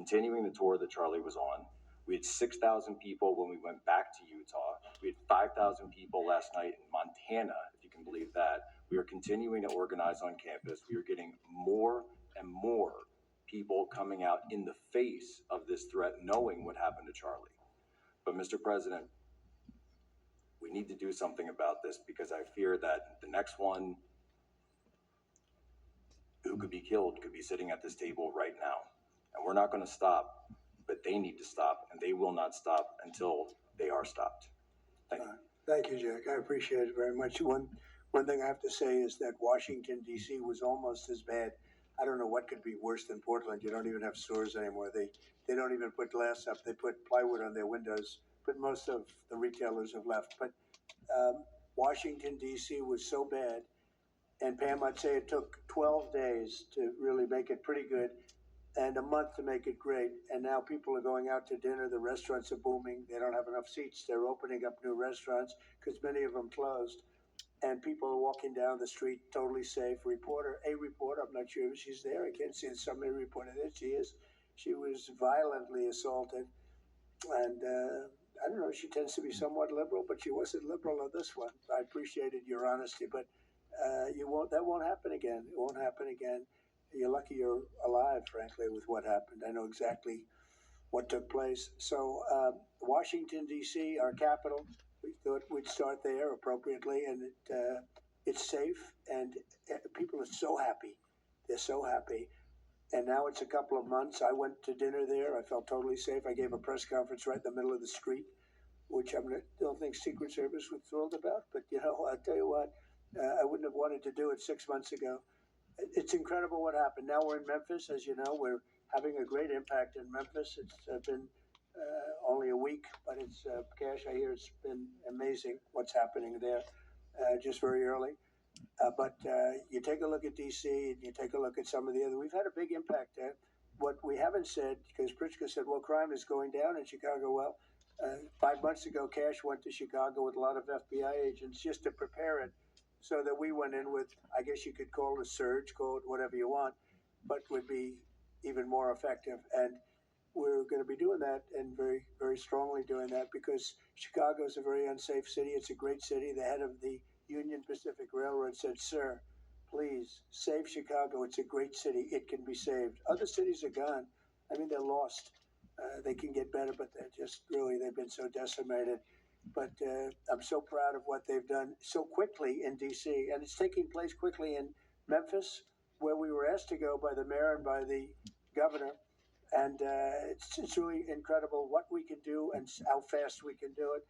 continuing the tour that Charlie was on. We had 6,000 people when we went back to Utah. We had 5,000 people last night in Montana, if you can believe that. We are continuing to organize on campus. We are getting more and more people coming out in the face of this threat, knowing what happened to Charlie. But Mr. President, we need to do something about this, because I fear that the next one who could be killed could be sitting at this table right now. And we're not going to stop, but they need to stop, and they will not stop until they are stopped. Thank you. Thank you, Jack. I appreciate it very much. One thing I have to say is that Washington, D.C. was almost as bad. I don't know what could be worse than Portland. You don't even have stores anymore. They don't even put glass up. They put plywood on their windows, but most of the retailers have left. But Washington, D.C. was so bad. And Pam, I'd say it took 12 days to really make it pretty good and a month to make it great. And now people are going out to dinner. The restaurants are booming. They don't have enough seats. They're opening up new restaurants because many of them closed. And people are walking down the street totally safe. A reporter, I'm not sure if she's there. I can't see it. Somebody reported it. She is. She was violently assaulted. And I don't know, she tends to be somewhat liberal, but she wasn't liberal on this one. I appreciated your honesty, but that won't happen again. It won't happen again. You're lucky you're alive, frankly, with what happened. I know exactly what took place. So Washington, D.C., our capital, we thought we'd start there appropriately, and it's safe, and people are so happy. They're so happy. And now it's a couple of months. I went to dinner there. I felt totally safe. I gave a press conference right in the middle of the street, which I don't think Secret Service was thrilled about. But, I'll tell you what, I wouldn't have wanted to do it 6 months ago. It's incredible what happened. Now we're in Memphis. As you know, we're having a great impact in Memphis. It's been only a week, but it's, Cash, I hear it's been amazing what's happening there just very early. But you take a look at D.C. and you take a look at some of the other. We've had a big impact there. What we haven't said, because Pritzker said, well, crime is going down in Chicago. Well, 5 months ago, Cash went to Chicago with a lot of FBI agents just to prepare it, so that we went in with, I guess you could call it a surge, call it whatever you want, but would be even more effective. And we're going to be doing that, and very, very strongly doing that, because Chicago is a very unsafe city. It's a great city. The head of the Union Pacific Railroad said, sir, please save Chicago. It's a great city. It can be saved. Other cities are gone. I mean, they're lost. They can get better, but they're just really, they've been so decimated. But I'm so proud of what they've done so quickly in D.C. And it's taking place quickly in Memphis, where we were asked to go by the mayor and by the governor. And it's really incredible what we can do and how fast we can do it.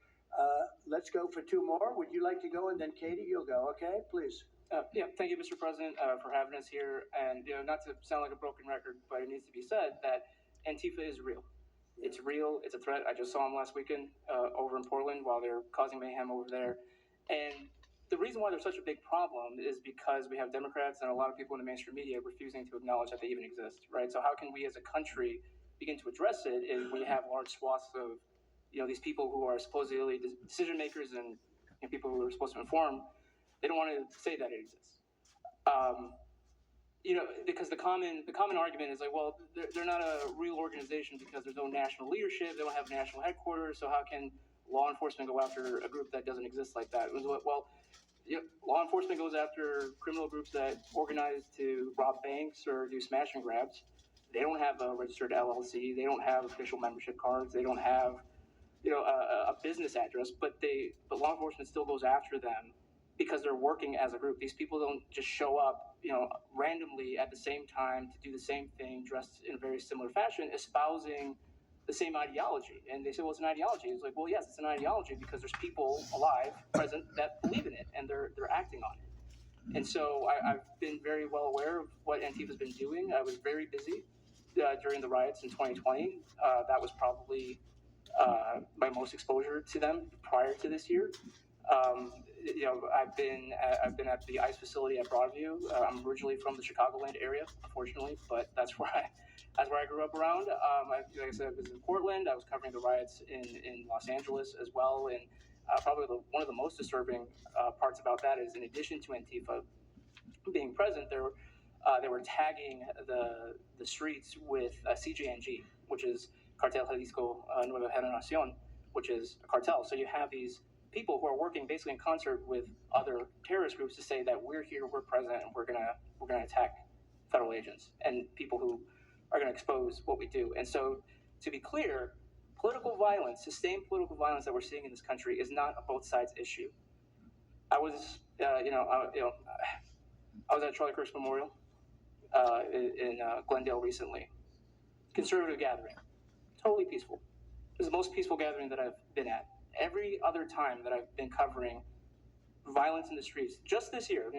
Let's go for two more. Would you like to go? And then Katie, you'll go. Okay, please. Yeah, thank you, Mr. President, for having us here. And not to sound like a broken record, but it needs to be said that Antifa is real. It's real. It's a threat. I just saw them last weekend over in Portland while they're causing mayhem over there. And the reason why there's such a big problem is because we have Democrats and a lot of people in the mainstream media refusing to acknowledge that they even exist, right? So how can we as a country begin to address it if we have large swaths of these people who are supposedly decision makers and people who are supposed to inform? They don't want to say that it exists. Because the common argument is like, well, they're not a real organization because there's no national leadership. They don't have national headquarters. So how can law enforcement go after a group that doesn't exist like that? Well, law enforcement goes after criminal groups that organize to rob banks or do smash and grabs. They don't have a registered LLC. They don't have official membership cards. They don't have a business address. But law enforcement still goes after them because they're working as a group. These people don't just show up, randomly at the same time to do the same thing, dressed in a very similar fashion, espousing the same ideology. And they say, well, it's an ideology. It's like, well, yes, it's an ideology because there's people alive, present, that believe in it, and they're acting on it. And so I've been very well aware of what Antifa's been doing. I was very busy during the riots in 2020. That was probably my most exposure to them prior to this year. I've been at the ICE facility at Broadview. I'm originally from the Chicagoland area, unfortunately, but that's where I grew up around. Like I said, I was in Portland. I was covering the riots in Los Angeles as well. And probably one of the most disturbing parts about that is, in addition to Antifa being present, there they were tagging the streets with CJNG, which is Cartel Jalisco Nueva Generación, which is a cartel. So you have these people who are working basically in concert with other terrorist groups to say that we're here, we're present, and we're gonna attack federal agents and people who are going to expose what we do. And so, to be clear, political violence, sustained political violence that we're seeing in this country, is not a both sides issue. I was, I was at Charlie Kirk's memorial in Glendale recently. Conservative gathering, totally peaceful. It was the most peaceful gathering that I've been at. Every other time that I've been covering violence in the streets, just this year,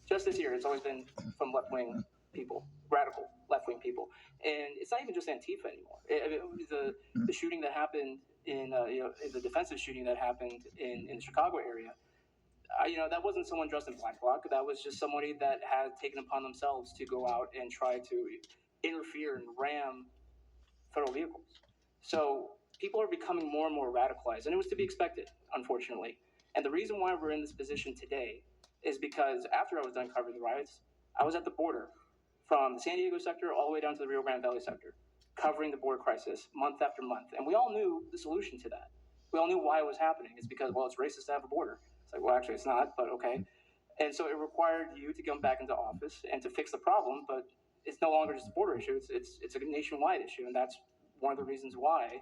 just this year, it's always been from left-wing people, radical left-wing people, and it's not even just Antifa anymore. The shooting that happened in the defensive shooting that happened in the Chicago area, that wasn't someone dressed in black bloc. That was just somebody that had taken upon themselves to go out and try to interfere and ram federal vehicles. So people are becoming more and more radicalized, and it was to be expected, unfortunately. And the reason why we're in this position today is because after I was done covering the riots, I was at the border from the San Diego sector all the way down to the Rio Grande Valley sector, covering the border crisis month after month. And we all knew the solution to that. We all knew why it was happening. It's because, well, it's racist to have a border. It's like, well, actually, it's not, but okay. And so it required you to come back into office and to fix the problem, but it's no longer just a border issue. It's a nationwide issue, and that's one of the reasons why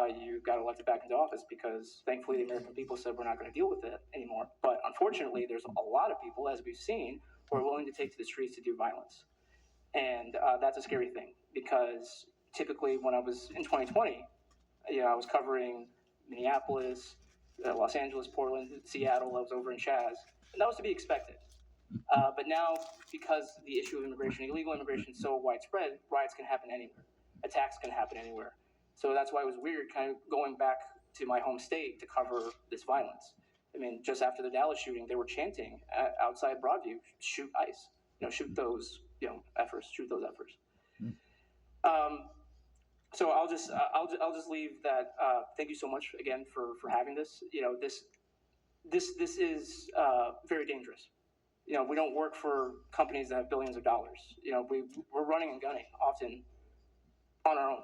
you got elected back into office, because thankfully the American people said we're not going to deal with it anymore. But unfortunately, there's a lot of people, as we've seen, who are willing to take to the streets to do violence. And that's a scary thing, because typically when I was in 2020, I was covering Minneapolis, Los Angeles, Portland, Seattle. I was over in Chaz, and that was to be expected. But now, because the issue of immigration, illegal immigration, is so widespread, riots can happen anywhere. Attacks can happen anywhere. So that's why it was weird kind of going back to my home state to cover this violence. I mean, just after the Dallas shooting, they were chanting outside Broadview, shoot ICE, shoot those, efforts, shoot those efforts. So I'll just leave that. Thank you so much again for having this. This is very dangerous. We don't work for companies that have billions of dollars. We're running and gunning often on our own.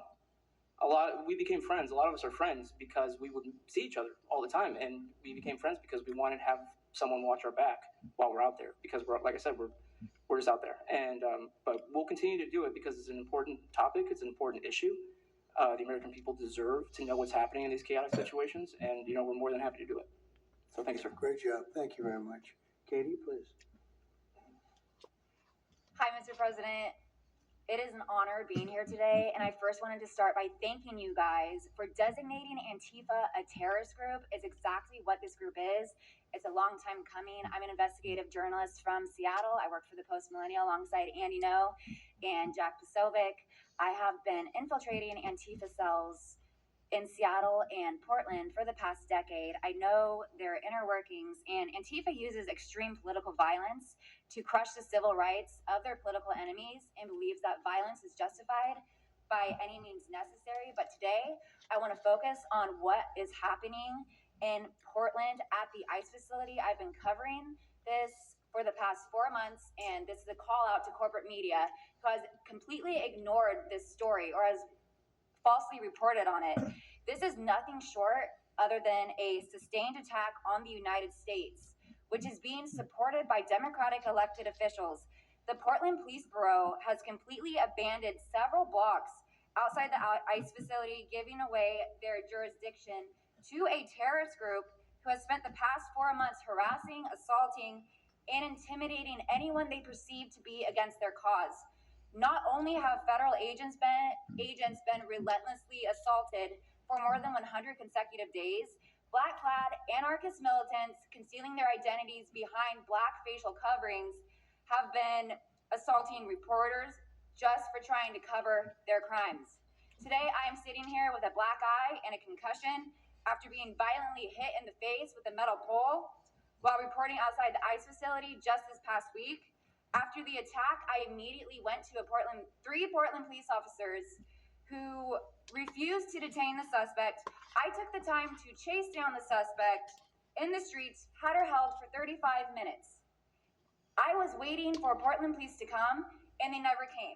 We became friends. A lot of us are friends because we would see each other all the time, and we became friends because we wanted to have someone watch our back while we're out there, because like I said, we're just out there. And but we'll continue to do it because it's an important topic. It's an important issue. The American people deserve to know what's happening in these chaotic situations, and we're more than happy to do it. So thanks, sir. Great job. Thank you very much. Katie, please. Hi, Mr. President. It is an honor being here today, and I first wanted to start by thanking you guys for designating Antifa a terrorist group. It's exactly what this group is. It's a long time coming. I'm an investigative journalist from Seattle. I work for the Post Millennial alongside Andy No and Jack Posobiec. I have been infiltrating Antifa cells in Seattle and Portland for the past decade. I know their inner workings, and Antifa uses extreme political violence to crush the civil rights of their political enemies and believes that violence is justified by any means necessary. But today, I want to focus on what is happening in Portland at the ICE facility. I've been covering this for the past 4 months, and this is a call out to corporate media who has completely ignored this story or has falsely reported on it. This is nothing short other than a sustained attack on the United States, which is being supported by Democratic elected officials. The Portland Police Bureau has completely abandoned several blocks outside the ICE facility, giving away their jurisdiction to a terrorist group who has spent the past 4 months harassing, assaulting, and intimidating anyone they perceive to be against their cause. Not only have federal agents been relentlessly assaulted for more than 100 consecutive days, black-clad anarchist militants concealing their identities behind black facial coverings have been assaulting reporters just for trying to cover their crimes. Today, I am sitting here with a black eye and a concussion after being violently hit in the face with a metal pole while reporting outside the ICE facility just this past week. After the attack, I immediately went to three Portland police officers who refused to detain the suspect. I took the time to chase down the suspect in the streets, had her held for 35 minutes. I was waiting for Portland police to come, and they never came.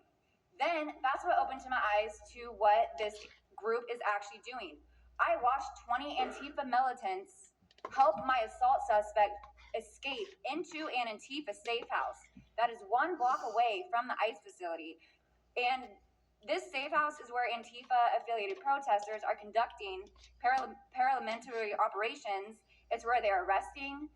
Then that's what opened my eyes to what this group is actually doing. I watched 20 Antifa militants help my assault suspect escape into an Antifa safe house that is 1 block away from the ICE facility. And this safe house is where Antifa affiliated protesters are conducting paramilitary operations. It's where they're arresting,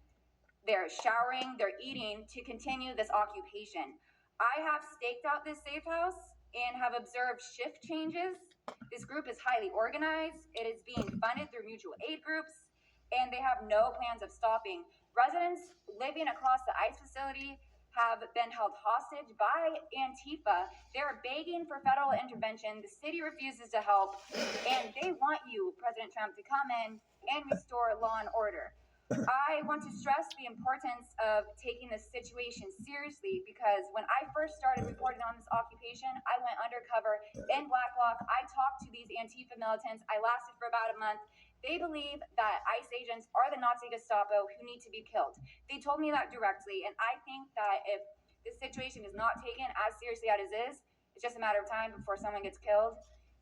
they're showering, they're eating to continue this occupation. I have staked out this safe house and have observed shift changes. This group is highly organized. It is being funded through mutual aid groups, and they have no plans of stopping. Residents living across the ICE facility have been held hostage by Antifa. They're begging for federal intervention. The city refuses to help, and they want you, President Trump, to come in and restore law and order. I want to stress the importance of taking this situation seriously, because when I first started reporting on this occupation, I went undercover in Blacklock. I talked to these Antifa militants. I lasted for about a month. They believe that ICE agents are the Nazi Gestapo who need to be killed. They told me that directly, and I think that if this situation is not taken as seriously as it is, it's just a matter of time before someone gets killed.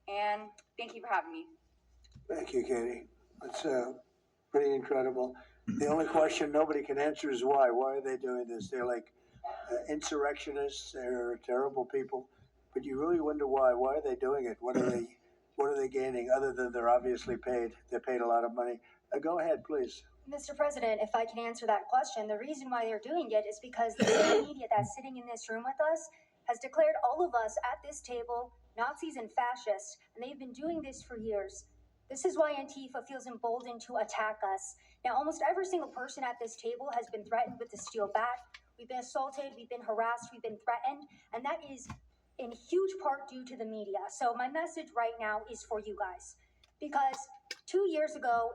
And thank you for having me. Thank you, Katie. That's pretty incredible. The only question nobody can answer is why. Why are they doing this? They're like insurrectionists. They're terrible people. But you really wonder why. Why are they doing it? What are they gaining other than they're obviously paid? They're paid a lot of money. Go ahead, please. Mr. President, if I can answer that question, the reason why they're doing it is because the same media that's sitting in this room with us has declared all of us at this table Nazis and fascists, and they've been doing this for years. This is why Antifa feels emboldened to attack us. Now, almost every single person at this table has been threatened with a steel bat. We've been assaulted, we've been harassed, we've been threatened, and that is in huge part due to the media. So my message right now is for you guys. Because 2 years ago,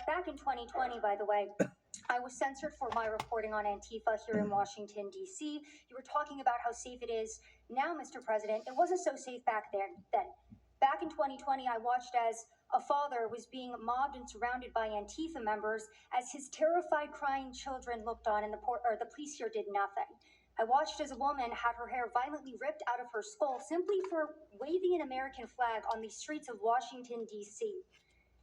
back in 2020, by the way, I was censored for my reporting on Antifa here in Washington, D.C. You were talking about how safe it is now, Mr. President. It wasn't so safe back then. Back in 2020, I watched as a father was being mobbed and surrounded by Antifa members as his terrified, crying children looked on, and the police here did nothing. I watched as a woman had her hair violently ripped out of her skull simply for waving an American flag on the streets of Washington, D.C.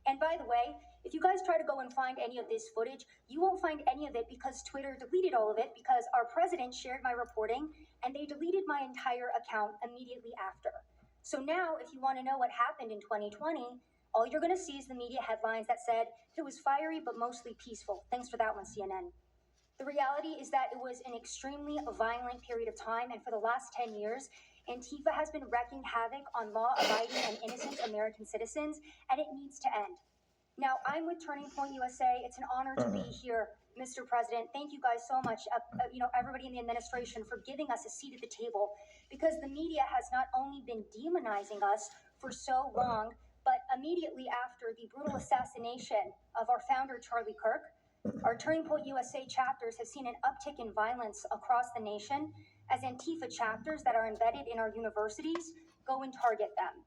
And by the way, if you guys try to go and find any of this footage, you won't find any of it because Twitter deleted all of it because our president shared my reporting and they deleted my entire account immediately after. So now, if you want to know what happened in 2020, all you're going to see is the media headlines that said it was fiery but mostly peaceful. Thanks for that one, CNN. The reality is that it was an extremely violent period of time, and for the last 10 years, Antifa has been wreaking havoc on law-abiding and innocent American citizens, and it needs to end. Now, I'm with Turning Point USA. It's an honor to be here, Mr. President. Thank you guys so much, everybody in the administration, for giving us a seat at the table, because the media has not only been demonizing us for so long, but immediately after the brutal assassination of our founder, Charlie Kirk, our Turning Point USA chapters have seen an uptick in violence across the nation as Antifa chapters that are embedded in our universities go and target them.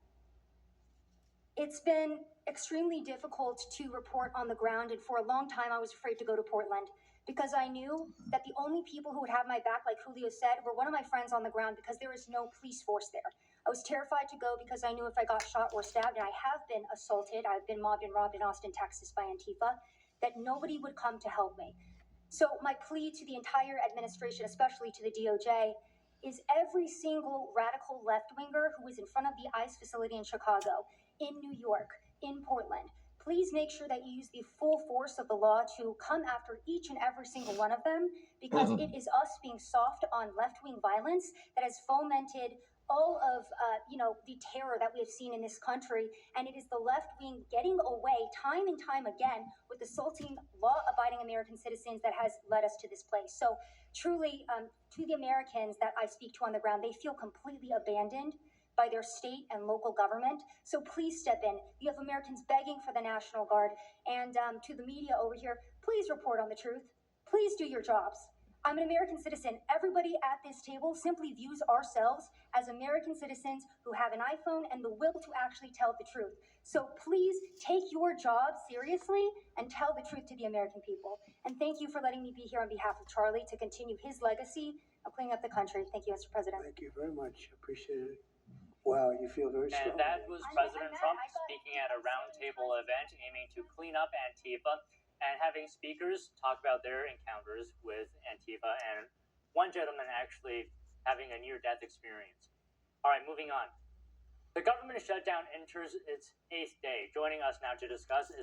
It's been extremely difficult to report on the ground, and for a long time I was afraid to go to Portland because I knew that the only people who would have my back, like Julio said, were one of my friends on the ground because there is no police force there. I was terrified to go because I knew if I got shot or stabbed, and I have been assaulted, I've been mobbed and robbed in Austin, Texas by Antifa, that nobody would come to help me. So my plea to the entire administration, especially to the DOJ, is every single radical left-winger who is in front of the ICE facility in Chicago, in New York, in Portland, please make sure that you use the full force of the law to come after each and every single one of them, because it is us being soft on left-wing violence that has fomented all of the terror that we have seen in this country, and it is the left wing getting away time and time again with assaulting law-abiding American citizens that has led us to this place. So truly, to the Americans that I speak to on the ground, they feel completely abandoned by their state and local government. So please step in. You have Americans begging for the National Guard, and to the media over here, please report on the truth. Please do your jobs. I'm an American citizen. Everybody at this table simply views ourselves as American citizens who have an iPhone and the will to actually tell the truth. So please take your job seriously and tell the truth to the American people. And thank you for letting me be here on behalf of Charlie to continue his legacy of cleaning up the country. Thank you, Mr. President. Thank you very much. Appreciate it. Wow, you feel very strong. And that was President Trump speaking at a roundtable event aiming to clean up Antifa and having speakers talk about their encounters with Antifa, and one gentleman actually having a near-death experience. All right, moving on. The government shutdown enters its 8th day. Joining us now to discuss is